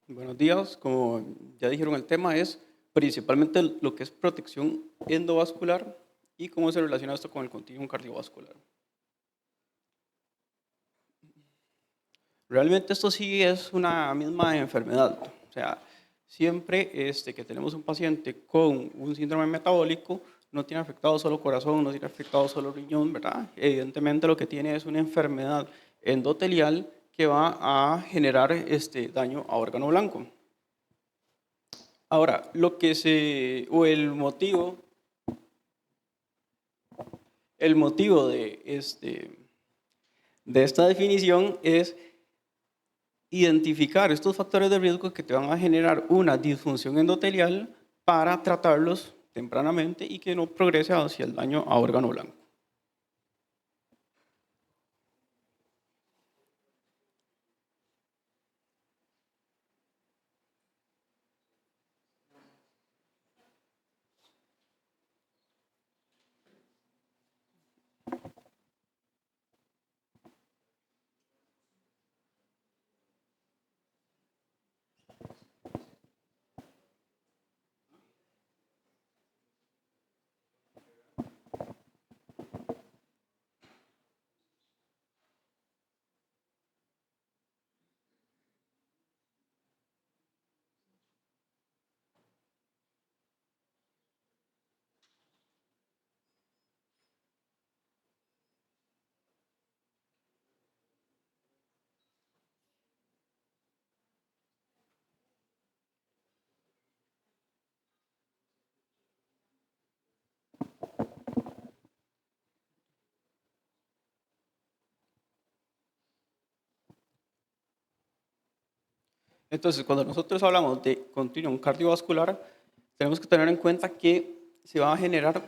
Buenos días, como ya dijeron, el tema es principalmente lo que es protección endovascular y cómo se relaciona esto con el continuum cardiovascular. Realmente esto sí es una misma enfermedad, o sea, siempre que tenemos un paciente con un síndrome metabólico, no tiene afectado solo corazón, no tiene afectado solo riñón, ¿verdad? Evidentemente lo que tiene es una enfermedad endotelial que va a generar daño a órgano blanco. Ahora, o el motivo de esta definición es identificar estos factores de riesgo que te van a generar una disfunción endotelial para tratarlos tempranamente y que no progrese hacia el daño a órgano blanco. Entonces, cuando nosotros hablamos de continuum cardiovascular, tenemos que tener en cuenta que se va a generar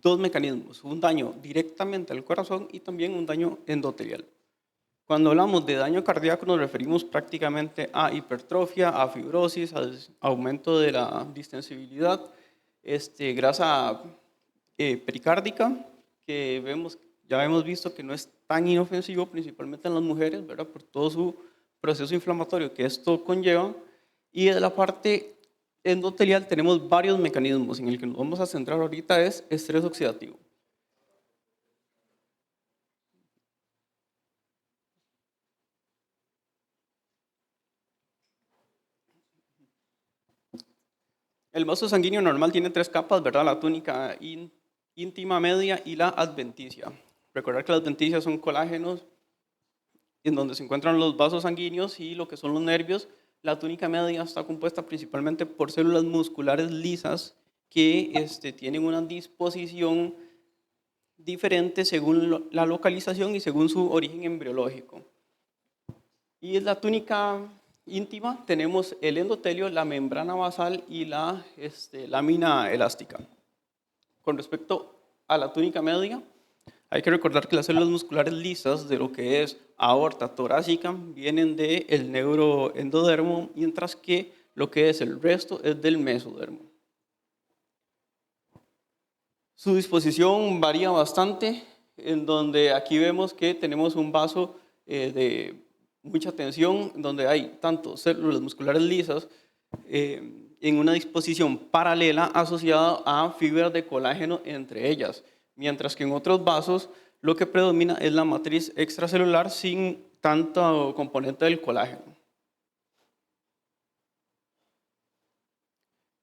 dos mecanismos, un daño directamente al corazón y también un daño endotelial. Cuando hablamos de daño cardíaco nos referimos prácticamente a hipertrofia, a fibrosis, a aumento de la distensibilidad, grasa pericárdica, que ya hemos visto que no es tan inofensivo, principalmente en las mujeres, ¿verdad? Por todo su proceso inflamatorio que esto conlleva. Y de la parte endotelial tenemos varios mecanismos. En el que nos vamos a centrar ahorita es estrés oxidativo. El vaso sanguíneo normal tiene tres capas, ¿verdad? La túnica íntima, media y la adventicia. Recordar que las adventicias son colágenos en donde se encuentran los vasos sanguíneos y lo que son los nervios. La túnica media está compuesta principalmente por células musculares lisas que tienen una disposición diferente según la localización y según su origen embriológico. Y en la túnica íntima tenemos el endotelio, la membrana basal y la lámina elástica. Con respecto a la túnica media, hay que recordar que las células musculares lisas de lo que es aorta torácica vienen del neuroendodermo, mientras que lo que es el resto es del mesodermo. Su disposición varía bastante, en donde aquí vemos que tenemos un vaso de mucha tensión, donde hay tanto células musculares lisas en una disposición paralela asociada a fibras de colágeno entre ellas, mientras que en otros vasos lo que predomina es la matriz extracelular sin tanto componente del colágeno.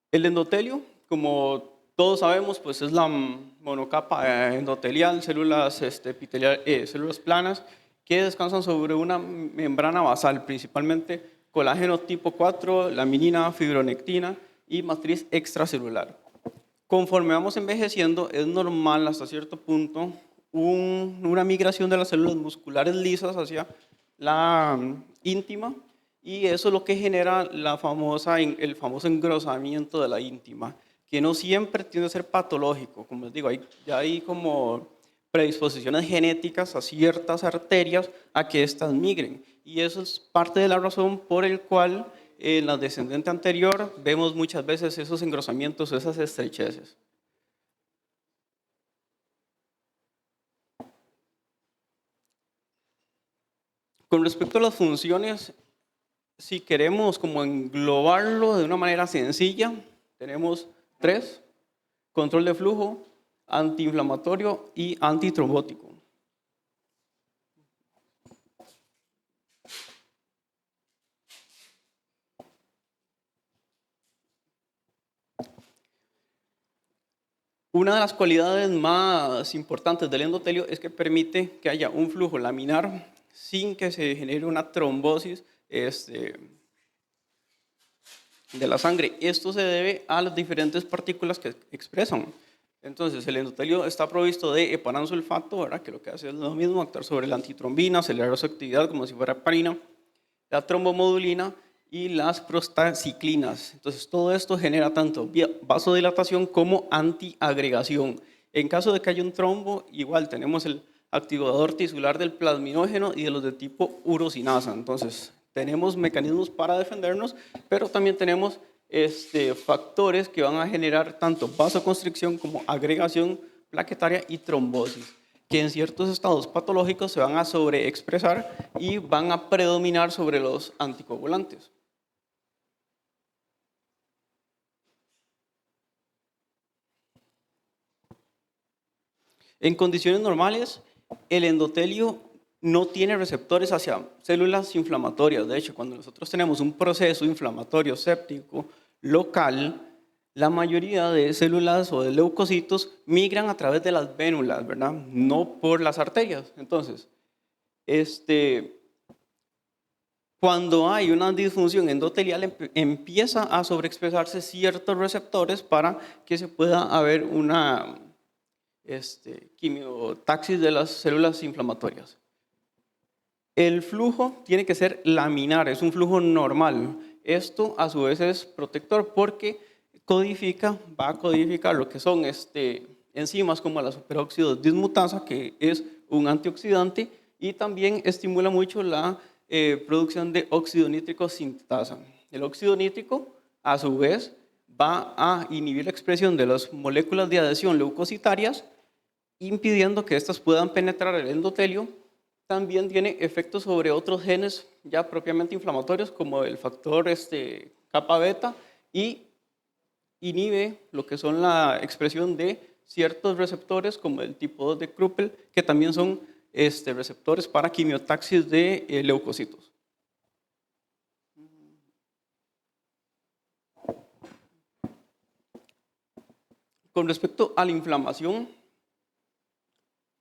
El endotelio, como todos sabemos, pues es la monocapa endotelial, células planas que descansan sobre una membrana basal, principalmente colágeno tipo 4, laminina, fibronectina y matriz extracelular. Conforme vamos envejeciendo, es normal hasta cierto punto una migración de las células musculares lisas hacia la íntima, y eso es lo que genera el famoso engrosamiento de la íntima, que no siempre tiende a ser patológico. Como les digo, ya hay como predisposiciones genéticas a ciertas arterias a que éstas migren. Y eso es parte de la razón por el cual en la descendente anterior vemos muchas veces esos engrosamientos, esas estrecheces. Con respecto a las funciones si queremos como englobarlo de una manera sencilla, tenemos tres: control de flujo, antiinflamatorio y antitrombótico. Una de las cualidades más importantes del endotelio es que permite que haya un flujo laminar sin que se genere una trombosis de la sangre. Esto se debe a las diferentes partículas que expresan. Entonces, el endotelio está provisto de heparansulfato, ¿verdad? Que lo que hace es lo mismo, actuar sobre la antitrombina, acelerar su actividad como si fuera heparina, la trombomodulina y las prostaciclinas. Entonces, todo esto genera tanto vasodilatación como antiagregación. En caso de que haya un trombo, igual tenemos el activador tisular del plasminógeno y de los de tipo urosinasa. Entonces, tenemos mecanismos para defendernos, pero también tenemos factores que van a generar tanto vasoconstricción como agregación plaquetaria y trombosis, que en ciertos estados patológicos se van a sobreexpresar y van a predominar sobre los anticoagulantes. En condiciones normales, el endotelio no tiene receptores hacia células inflamatorias. De hecho, cuando nosotros tenemos un proceso inflamatorio séptico local, la mayoría de células o de leucocitos migran a través de las vénulas, ¿verdad? No por las arterias. Entonces, cuando hay una disfunción endotelial, empieza a sobreexpresarse ciertos receptores para que se pueda haber una quimiotaxis de las células inflamatorias. El flujo tiene que ser laminar, es un flujo normal. Esto a su vez es protector porque va a codificar lo que son enzimas como la superóxido dismutasa, que es un antioxidante, y también estimula mucho la producción de óxido nítrico sintetasa. El óxido nítrico, a su vez, va a inhibir la expresión de las moléculas de adhesión leucocitarias, impidiendo que éstas puedan penetrar el endotelio. También tiene efectos sobre otros genes ya propiamente inflamatorios, como el factor kappa beta, y inhibe lo que son la expresión de ciertos receptores, como el tipo 2 de Kruppel, que también son receptores para quimiotaxis de leucocitos. Con respecto a la inflamación,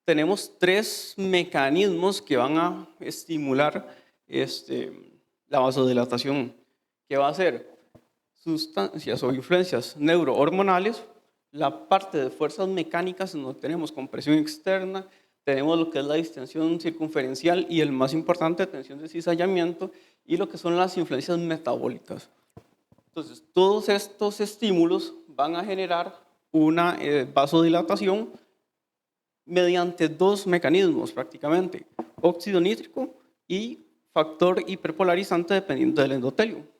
tenemos tres mecanismos que van a estimular la vasodilatación, que va a ser sustancias o influencias neurohormonales, la parte de fuerzas mecánicas, donde tenemos compresión externa, tenemos lo que es la distensión circunferencial y el más importante, tensión de cizallamiento, y lo que son las influencias metabólicas. Entonces, todos estos estímulos van a generar una vasodilatación mediante dos mecanismos prácticamente: óxido nítrico y factor hiperpolarizante dependiendo del endotelio.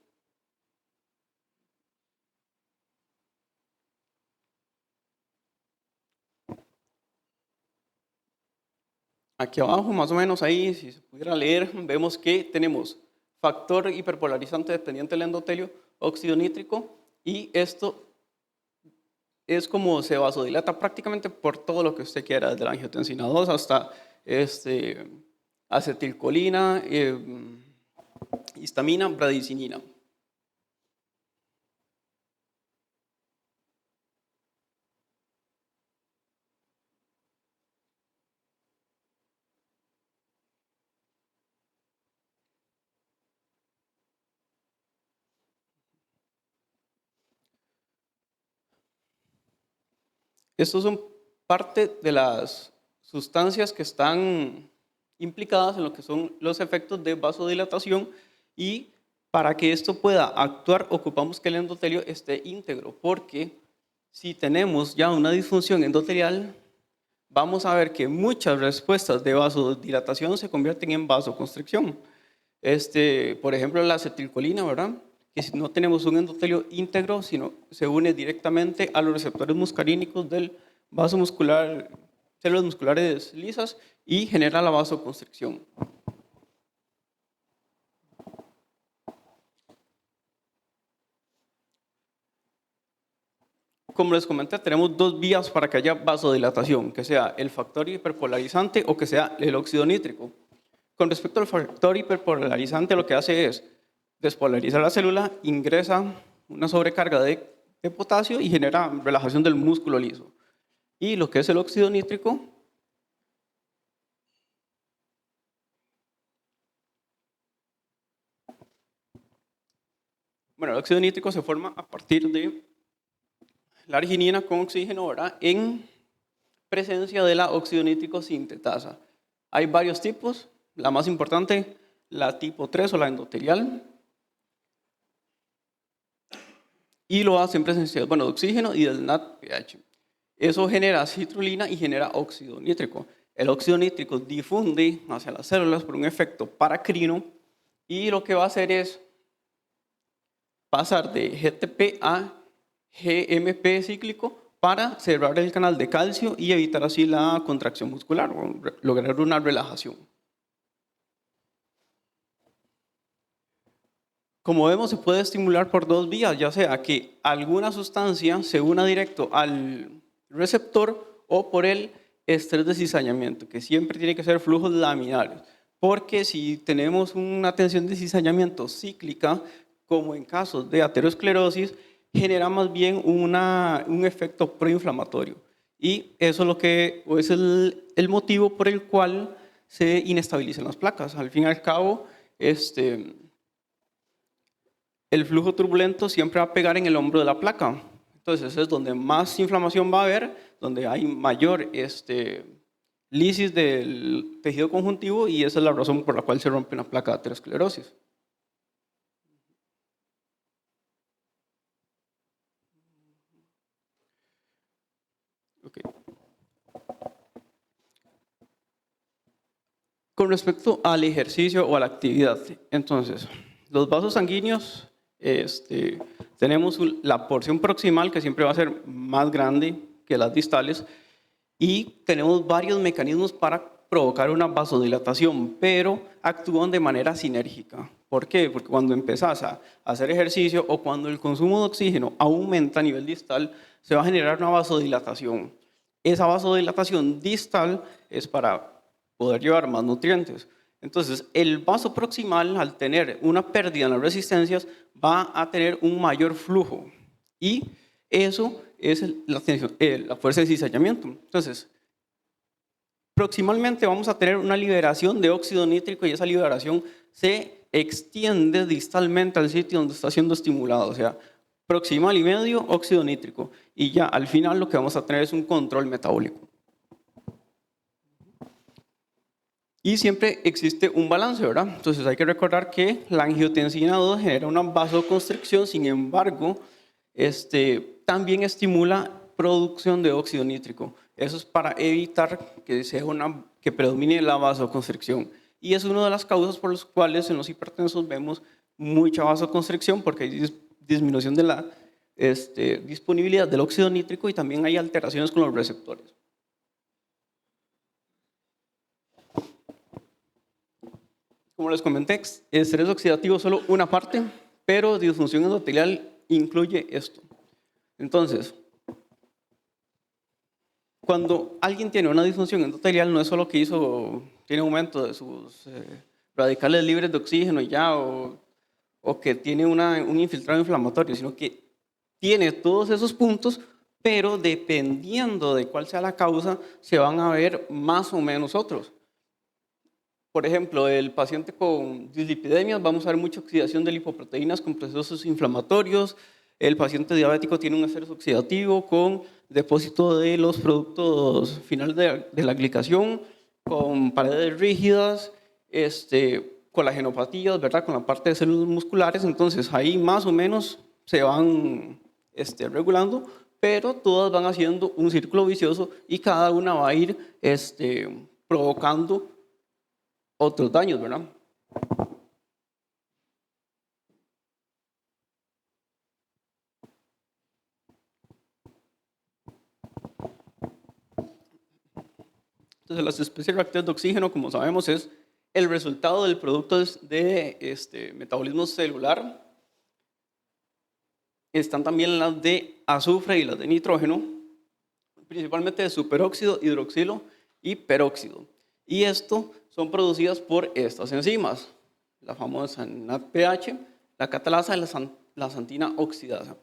Aquí abajo, más o menos ahí, si se pudiera leer, vemos que tenemos factor hiperpolarizante dependiente del endotelio, óxido nítrico, y esto es como se vasodilata prácticamente por todo lo que usted quiera, desde la angiotensina 2 hasta acetilcolina, histamina, bradicinina. Estos son parte de las sustancias que están implicadas en lo que son los efectos de vasodilatación, y para que esto pueda actuar ocupamos que el endotelio esté íntegro, porque si tenemos ya una disfunción endotelial, vamos a ver que muchas respuestas de vasodilatación se convierten en vasoconstricción. Por ejemplo, la acetilcolina, ¿verdad? Que si no tenemos un endotelio íntegro, sino se une directamente a los receptores muscarínicos del vaso muscular, células musculares lisas, y genera la vasoconstricción. como les comenté, tenemos dos vías para que haya vasodilatación, que sea el factor hiperpolarizante o que sea el óxido nítrico. Con respecto al factor hiperpolarizante, lo que hace es despolarizar la célula, ingresa una sobrecarga de potasio y genera relajación del músculo liso. Y lo que es el óxido nítrico, bueno, el óxido nítrico se forma a partir de la arginina con oxígeno, ¿verdad?, en presencia de la óxido nítrico sintetasa. Hay varios tipos, la más importante, la tipo 3 o la endotelial, y lo hace en presencia, bueno, de oxígeno y del NADPH. Eso genera citrulina y genera óxido nítrico. El óxido nítrico difunde hacia las células por un efecto paracrino y lo que va a hacer es pasar de GTP a GMP cíclico para cerrar el canal de calcio y evitar así la contracción muscular o lograr una relajación. Como vemos, se puede estimular por dos vías, ya sea que alguna sustancia se una directo al receptor o por el estrés de cizañamiento, que siempre tiene que ser flujos laminares, porque si tenemos una tensión de cizañamiento cíclica, como en casos de aterosclerosis, genera más bien un efecto proinflamatorio. Y eso es, es el motivo por el cual se inestabilizan las placas. Al fin y al cabo, el flujo turbulento siempre va a pegar en el hombro de la placa. Entonces es donde más inflamación va a haber, donde hay mayor lisis del tejido conjuntivo y esa es la razón por la cual se rompe una placa de aterosclerosis. Okay. Con respecto al ejercicio o a la actividad, entonces, los vasos sanguíneos, tenemos la porción proximal que siempre va a ser más grande que las distales y tenemos varios mecanismos para provocar una vasodilatación, pero actúan de manera sinérgica. ¿Por qué? Porque cuando empezás a hacer ejercicio o cuando el consumo de oxígeno aumenta a nivel distal, se va a generar una vasodilatación. Esa vasodilatación distal es para poder llevar más nutrientes. Entonces, el vaso proximal, al tener una pérdida en las resistencias, va a tener un mayor flujo. Y eso es la fuerza de cizallamiento. Entonces, proximalmente vamos a tener una liberación de óxido nítrico y esa liberación se extiende distalmente al sitio donde está siendo estimulado. O sea, proximal y medio, óxido nítrico. Y ya al final lo que vamos a tener es un control metabólico. Y siempre existe un balance, ¿verdad? Entonces hay que recordar que la angiotensina 2 genera una vasoconstricción, sin embargo, también estimula producción de óxido nítrico. Eso es para evitar que predomine la vasoconstricción. Y es una de las causas por las cuales en los hipertensos vemos mucha vasoconstricción, porque hay disminución de la disponibilidad del óxido nítrico y también hay alteraciones con los receptores. Como les comenté, estrés oxidativo es solo una parte, pero disfunción endotelial incluye esto. Entonces, cuando alguien tiene una disfunción endotelial, no es solo que tiene aumento de sus radicales libres de oxígeno ya, o que tiene un infiltrado inflamatorio, sino que tiene todos esos puntos, pero dependiendo de cuál sea la causa, se van a ver más o menos otros. Por ejemplo, el paciente con dislipidemias, vamos a ver mucha oxidación de lipoproteínas con procesos inflamatorios. El paciente diabético tiene un estrés oxidativo con depósito de los productos finales de la glicación, con paredes rígidas, colagenopatías, ¿verdad? Con la parte de células musculares. Entonces, ahí más o menos se van regulando, pero todas van haciendo un círculo vicioso y cada una va a ir provocando otros daños, ¿verdad? Entonces, las especies reactivas de oxígeno, como sabemos, es el resultado del producto de metabolismo celular están también las de azufre y las de nitrógeno, principalmente de superóxido, hidroxilo y peróxido. Y esto son producidas por estas enzimas, la famosa NADPH, la catalasa y la xantina oxidasa.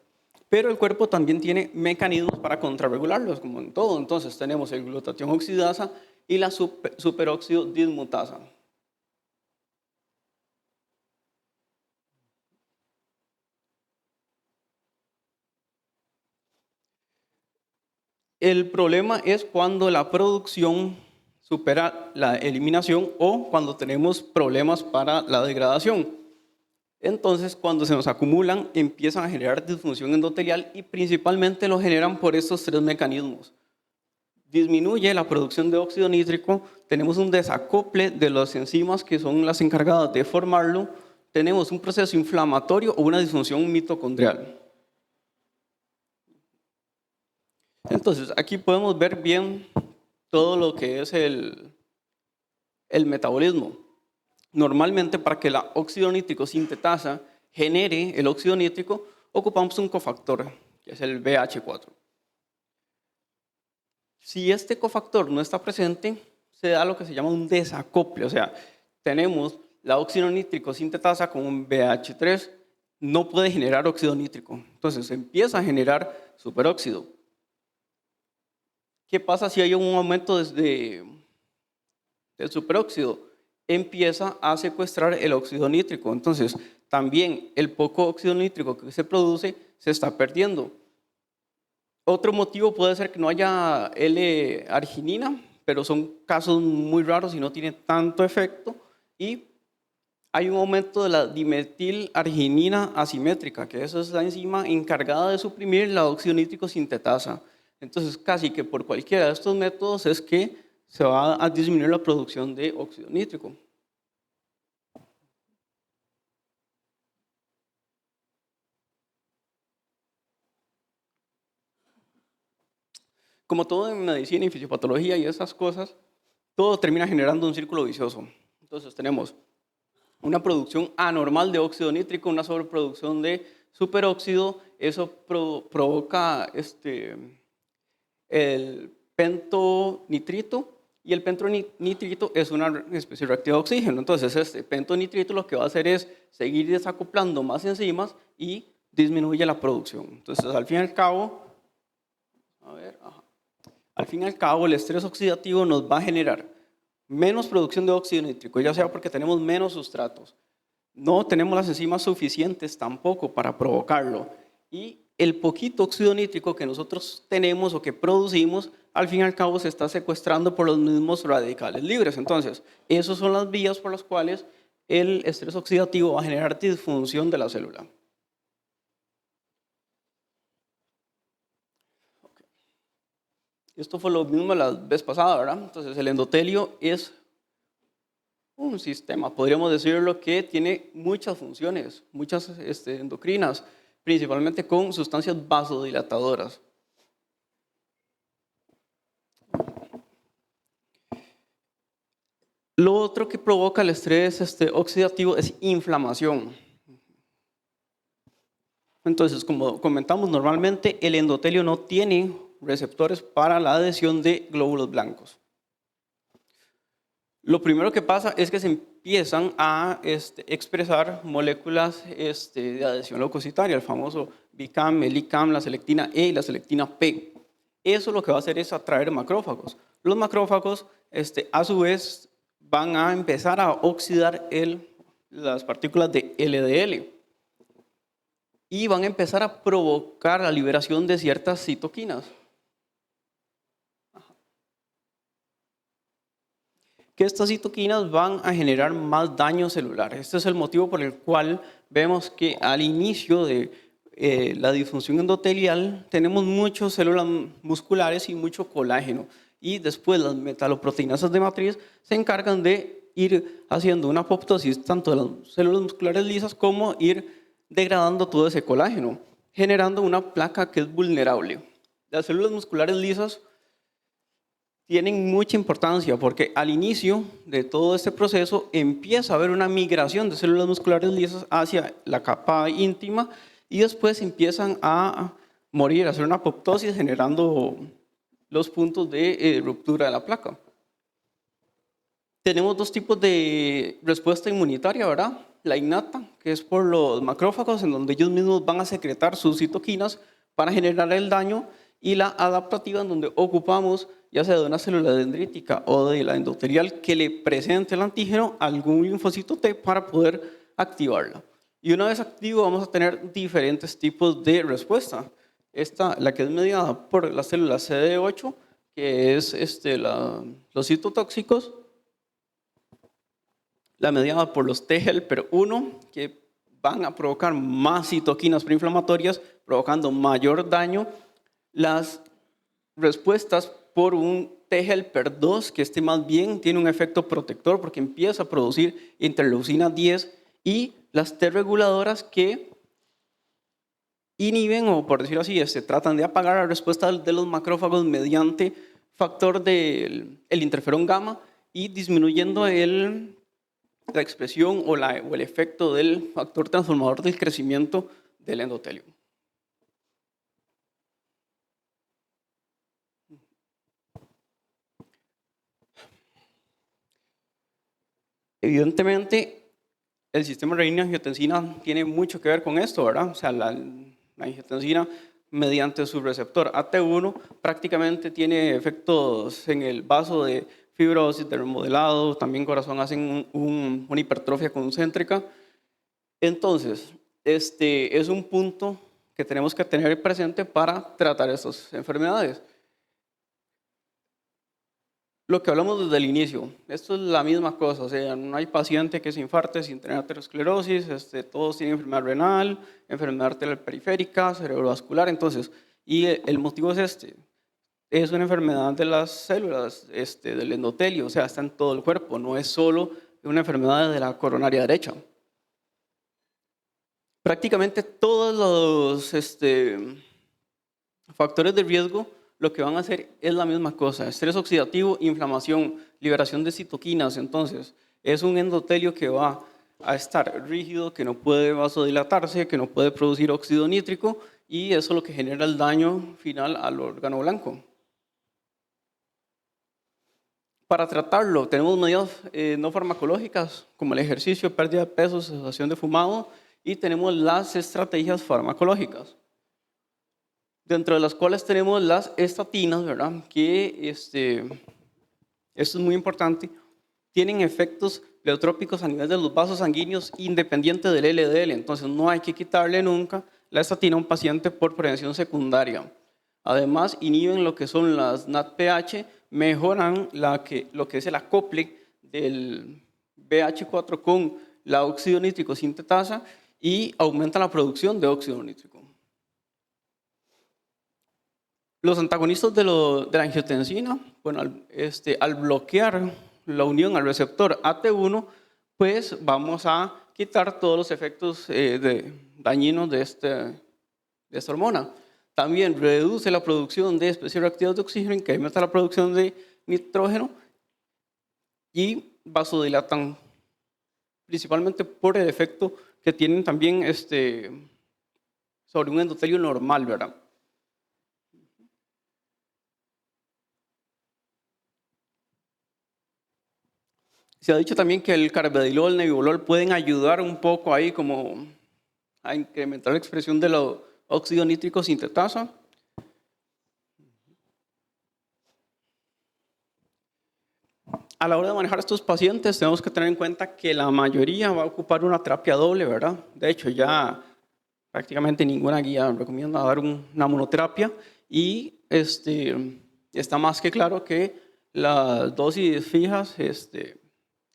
Pero el cuerpo también tiene mecanismos para contrarregularlos, como en todo. Entonces tenemos el glutatión oxidasa y la superóxido dismutasa. El problema es cuando la producción supera la eliminación o cuando tenemos problemas para la degradación. Entonces, cuando se nos acumulan, empiezan a generar disfunción endotelial y principalmente lo generan por estos tres mecanismos. Disminuye la producción de óxido nítrico, tenemos un desacople de las enzimas que son las encargadas de formarlo, tenemos un proceso inflamatorio o una disfunción mitocondrial. Entonces, aquí podemos ver bien todo lo que es el metabolismo. Normalmente, para que la óxido nítrico sintetasa genere el óxido nítrico, ocupamos un cofactor, que es el BH4. Si este cofactor no está presente, se da lo que se llama un desacople, o sea, tenemos la óxido nítrico sintetasa con un BH3, no puede generar óxido nítrico, entonces empieza a generar superóxido. ¿Qué pasa si hay un aumento del superóxido? Empieza a secuestrar el óxido nítrico, entonces también el poco óxido nítrico que se produce se está perdiendo. Otro motivo puede ser que no haya L-arginina, pero son casos muy raros y no tiene tanto efecto. Y hay un aumento de la dimetilarginina asimétrica, que esa es la enzima encargada de suprimir la óxido nítrico sintetasa. Entonces, casi que por cualquiera de estos métodos es que se va a disminuir la producción de óxido nítrico. Como todo en medicina y fisiopatología y esas cosas, todo termina generando un círculo vicioso. Entonces tenemos una producción anormal de óxido nítrico, una sobreproducción de superóxido, eso provoca el pentonitrito, y el pentonitrito es una especie reactiva de oxígeno. Entonces este pentonitrito lo que va a hacer es seguir desacoplando más enzimas y disminuye la producción. Entonces al fin y al cabo, el estrés oxidativo nos va a generar menos producción de óxido nítrico, ya sea porque tenemos menos sustratos, no tenemos las enzimas suficientes tampoco para provocarlo, y el poquito óxido nítrico que nosotros tenemos o que producimos, al fin y al cabo se está secuestrando por los mismos radicales libres. Entonces, esas son las vías por las cuales el estrés oxidativo va a generar disfunción de la célula. Esto fue lo mismo la vez pasada, ¿verdad? Entonces, el endotelio es un sistema, podríamos decirlo, que tiene muchas funciones, muchas endocrinas, principalmente con sustancias vasodilatadoras. Lo otro que provoca el estrés oxidativo es inflamación. Entonces, como comentamos, normalmente el endotelio no tiene receptores para la adhesión de glóbulos blancos. Lo primero que pasa es que se empiezan a expresar moléculas de adhesión leucocitaria, el famoso BICAM, el ICAM, la selectina E y la selectina P. Eso lo que va a hacer es atraer macrófagos. Los macrófagos, a su vez, van a empezar a oxidar las partículas de LDL y van a empezar a provocar la liberación de ciertas citoquinas. Que estas citoquinas van a generar más daño celular. Este es el motivo por el cual vemos que al inicio de la disfunción endotelial tenemos muchas células musculares y mucho colágeno, y después las metaloproteinasas de matriz se encargan de ir haciendo una apoptosis tanto de las células musculares lisas como ir degradando todo ese colágeno, generando una placa que es vulnerable. Las células musculares lisas tienen mucha importancia porque al inicio de todo este proceso empieza a haber una migración de células musculares lisas hacia la capa íntima, y después empiezan a morir, a hacer una apoptosis, generando los puntos de ruptura de la placa. Tenemos dos tipos de respuesta inmunitaria, ¿verdad? La innata, que es por los macrófagos, en donde ellos mismos van a secretar sus citoquinas para generar el daño, y la adaptativa, en donde ocupamos ya sea de una célula dendrítica o de la endotelial que le presente el antígeno a algún linfocito T para poder activarla. Y una vez activo vamos a tener diferentes tipos de respuesta. Esta, la que es mediada por las células CD8, que es los citotóxicos, la mediada por los T helper 1, que van a provocar más citoquinas preinflamatorias, provocando mayor daño. Las respuestas por un T helper 2, que más bien tiene un efecto protector porque empieza a producir interleucina 10, y las T reguladoras que inhiben, o por decirlo así, tratan de apagar la respuesta de los macrófagos mediante factor del interferón gamma y disminuyendo la expresión o el efecto del factor transformador del crecimiento del endotelio. Evidentemente, el sistema renina-angiotensina tiene mucho que ver con esto, ¿verdad? O sea, la angiotensina, mediante su receptor AT1, prácticamente tiene efectos en el vaso de fibrosis, de remodelado, también corazón, hacen una hipertrofia concéntrica. Entonces, es un punto que tenemos que tener presente para tratar estas enfermedades. Lo que hablamos desde el inicio, esto es la misma cosa, o sea, no hay paciente que se infarte sin tener aterosclerosis, todos tienen enfermedad renal, enfermedad arterial periférica, cerebrovascular, entonces, y el motivo es es una enfermedad de las células del endotelio, o sea, está en todo el cuerpo, no es solo una enfermedad de la coronaria derecha. Prácticamente todos los factores de riesgo lo que van a hacer es la misma cosa: estrés oxidativo, inflamación, liberación de citoquinas. Entonces, es un endotelio que va a estar rígido, que no puede vasodilatarse, que no puede producir óxido nítrico, y eso es lo que genera el daño final al órgano blanco. Para tratarlo, tenemos medidas no farmacológicas, como el ejercicio, pérdida de peso, cesación de fumado, y tenemos las estrategias farmacológicas, dentro de las cuales tenemos las estatinas, ¿verdad? Que esto es muy importante, tienen efectos pleotrópicos a nivel de los vasos sanguíneos independiente del LDL, entonces no hay que quitarle nunca la estatina a un paciente por prevención secundaria. Además, inhiben lo que son las NADPH, mejoran lo que es el acople del BH4 con la óxido nítrico sintetasa y aumentan la producción de óxido nítrico. Los antagonistas de la angiotensina, bueno, al bloquear la unión al receptor AT1, pues vamos a quitar todos los efectos dañinos de esta hormona. También reduce la producción de especies reactivas de oxígeno, incrementa la producción de nitrógeno y vasodilatan, principalmente por el efecto que tienen también sobre un endotelio normal, ¿verdad? Se ha dicho también que el carvedilol, el nebivolol pueden ayudar un poco ahí como a incrementar la expresión de la óxido nítrico sintetasa. A la hora de manejar a estos pacientes tenemos que tener en cuenta que la mayoría va a ocupar una terapia doble, ¿verdad? De hecho, ya prácticamente ninguna guía recomienda dar una monoterapia, y está más que claro que las dosis fijas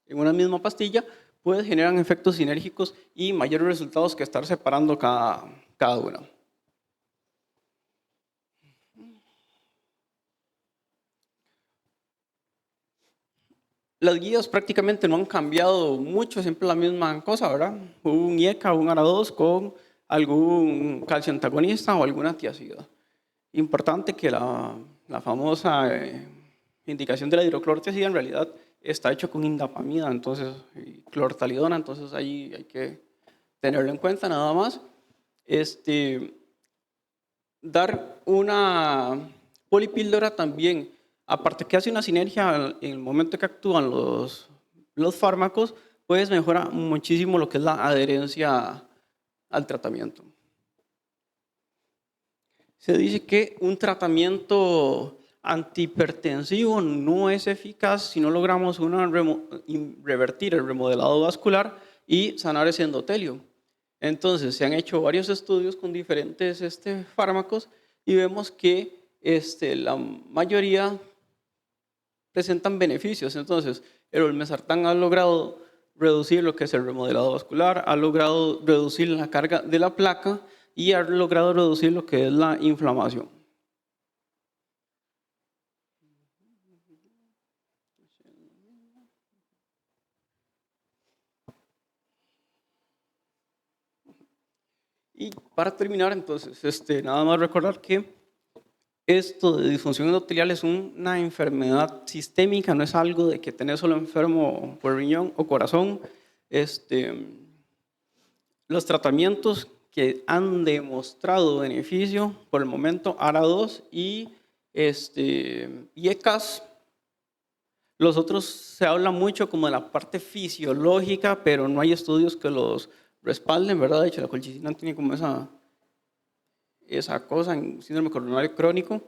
en una misma pastilla pues generan efectos sinérgicos y mayores resultados que estar separando cada una. Las guías prácticamente no han cambiado mucho, siempre la misma cosa, ¿verdad? Un IECA, un ARA2 con algún calcio antagonista o alguna tiazida. Importante que la famosa indicación de la hidroclorotiazida en realidad está hecho con indapamida, entonces, y clortalidona, entonces ahí hay que tenerlo en cuenta nada más. Este, dar una polipíldora también, aparte que hace una sinergia en el momento que actúan los fármacos, pues mejora muchísimo lo que es la adherencia al tratamiento. Se dice que un tratamiento antihipertensivo no es eficaz si no logramos revertir el remodelado vascular y sanar ese endotelio. Entonces, se han hecho varios estudios con diferentes fármacos y vemos que la mayoría presentan beneficios. Entonces, el olmesartán ha logrado reducir lo que es el remodelado vascular, ha logrado reducir la carga de la placa y ha logrado reducir lo que es la inflamación. Y para terminar, entonces, nada más recordar que esto de disfunción endotelial es una enfermedad sistémica, no es algo de que tenés solo enfermo por riñón o corazón. Los tratamientos que han demostrado beneficio por el momento, ARA2 y ECAS. Los otros se habla mucho como de la parte fisiológica, pero no hay estudios que los respalden, ¿verdad? De hecho, la colchicina tiene como esa cosa en síndrome coronario crónico.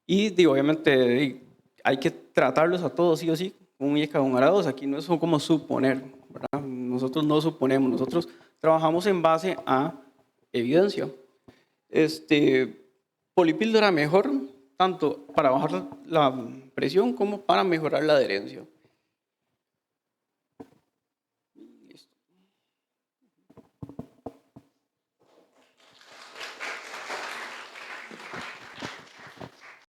Y obviamente hay que tratarlos a todos sí o sí, un IECA o un ARA2. Aquí no es como suponer, ¿verdad? Nosotros no suponemos, nosotros trabajamos en base a evidencia. Polipíldora mejor, tanto para bajar la presión como para mejorar la adherencia.